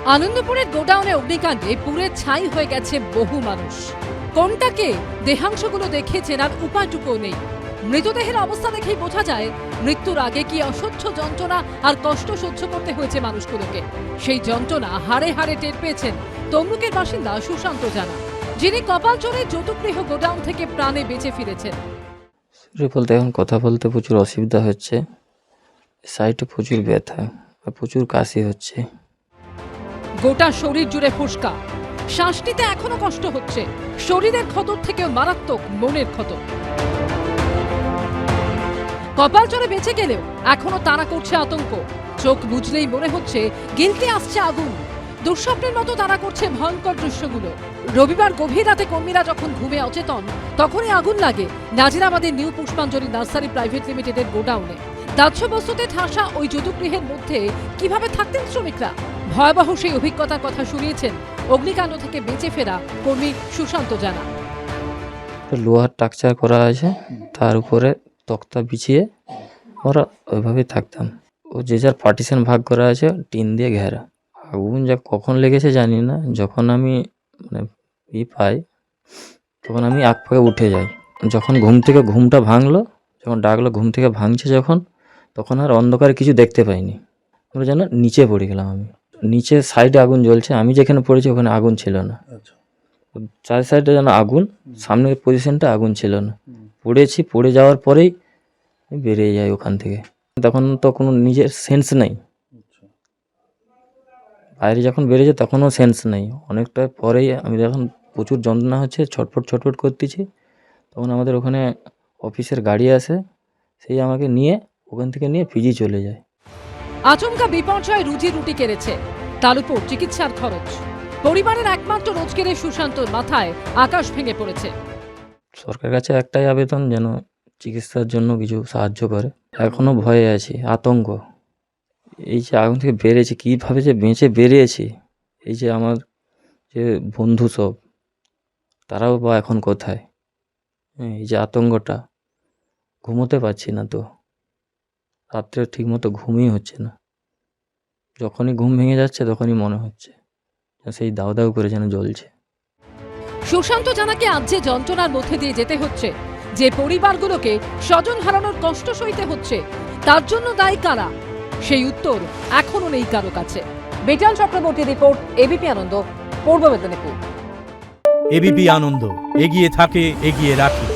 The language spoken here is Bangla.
আনন্দপুরের গোডাউনে অগ্নিকাণ্ডে পুড়ে ছাই হয়ে গেছে বহু মানুষ। কোনটাকে দেহাংশগুলো দেখে চেনার উপায়টুকুও নেই। মৃতদেহের অবস্থা দেখেই বোঝা যায় মৃত্যুর আগে কি অসহ্য যন্ত্রণা আর কষ্ট সহ্য করতে হয়েছে মানুষগুলোকে। সেই যন্ত্রণা হাড়ে হাড়ে টের পেয়েছেন তমলুকের বাসিন্দা সুশান্ত জানা, যিনি কপালচরের যৌতুকগৃহ গোডাউন থেকে প্রাণে বেঁচে ফিরেছেন। বলতে এখন কথা বলতে প্রচুর অসুবিধা হচ্ছে, সাইডে প্রচুর ব্যথা আর প্রচুর কাশি হচ্ছে। গোটা শরীর জুড়ে ফোসকা, শ্বাস নিতে এখনো কষ্ট হচ্ছে। শরীরের ক্ষতর থেকেও মারাত্মক মনের ক্ষত। কপালচরে বেঁচে গেলেও এখনো তাড়া করছে আতঙ্ক। চোখ বুঝলেই মনে হচ্ছে গিলতে আসছে আগুন। দুঃস্বপ্নের মতো তাড়া করছে ভয়ঙ্কর দৃশ্যগুলো। রবিবার গভীর রাতে কর্মীরা যখন ঘুমে অচেতন, তখনই আগুন লাগে নাজিরাবাদের নিউ পুষ্পাঞ্জলি নার্সারি প্রাইভেট লিমিটেডের গোডাউনে। দাহ্য বস্তুতে ঠাসা ওই যৌতুকগৃহের মধ্যে কিভাবে থাকতেন শ্রমিকরা? ভয়াবহ সেই অভিজ্ঞতার কথা শুনিয়েছেন অগ্নিকাণ্ড থেকে বেঁচে ফেরা কর্মী সুশান্ত জানা। লোহার স্ট্রাকচার করা আছে, তার উপরে তক্তা বিছিয়ে আমরা ওইভাবেই থাকতাম। ও যে যার পার্টিশন ভাগ করা আছে, টিন দিয়ে ঘেরা। আগুন যা কখন লেগেছে জানি না। যখন আমি পাই তখন আমি আগ পাকে উঠে যাই। যখন ঘুমটা ভাঙলো, যখন ডাকলো ঘুম থেকে ভাঙছে যখন, তখন আর অন্ধকারে কিছু দেখতে পাইনি। আমরা যেন নিচে পড়ে গেলাম। আমি নিচে সাইডে আগুন জ্বলছে, আমি যেখানে পড়েছি ওখানে আগুন ছিল না। চার সাইডে যেন আগুন, সামনের পজিশনটা আগুন ছিল না। পড়ে যাওয়ার পরেই বেরিয়ে যাই ওখান থেকে। তখন তো কোনো নিজের সেন্স নেই। বাইরে যখন বেরিয়েছে তখনও সেন্স নেই। অনেকটা পরেই আমি যখন প্রচুর যন্ত্রণা হচ্ছে, ছটফট করতেছি, তখন আমাদের ওখানে অফিসের গাড়ি আসে, সেই আমাকে ওখান থেকে নিয়ে পিজি চলে যায়। আচমকা বিপর্যয় রুজি রুটি কেড়েছে, তার উপর চিকিৎসার খরচ। পরিবারের একমাত্র রোজগারে সুশান্তর মাথায় আকাশ ভেঙে পড়েছে। সরকারের কাছে একটাই আবেদন, যেন চিকিৎসার জন্য কিছু সাহায্য করে। এখনো ভয়ে আছি, আতঙ্ক। এই যে আগুন থেকে বেরিয়েছি, কীভাবে যে বেঁচে বেরিয়েছি, এই যে আমার যে বন্ধু সব, তারাও বা এখন কোথায়? এই যে আতঙ্কটা, ঘুমোতে পারছি না। তো রাত্রে ঠিকমতো ঘুমই হচ্ছে না। যখনই ঘুম ভেঙে যাচ্ছে তখনই মনে হচ্ছে সেই দাউ দাউ করে যেন জ্বলছে। সুশান্ত জানাকে আজ যে যন্ত্রণার মধ্যে দিয়ে যেতে হচ্ছে, যে পরিবারগুলোকে স্বজন হারানোর কষ্ট সইতে হচ্ছে, তার জন্য দায়ী কারা? সেই উত্তর এখনো নেই কারো কাছে। বেটাল চক্রবর্তী রিপোর্ট, এবিপি আনন্দ, পূর্ব মেদিনীপুর। এবিপি আনন্দ, এগিয়ে থাকে, এগিয়ে রাখে।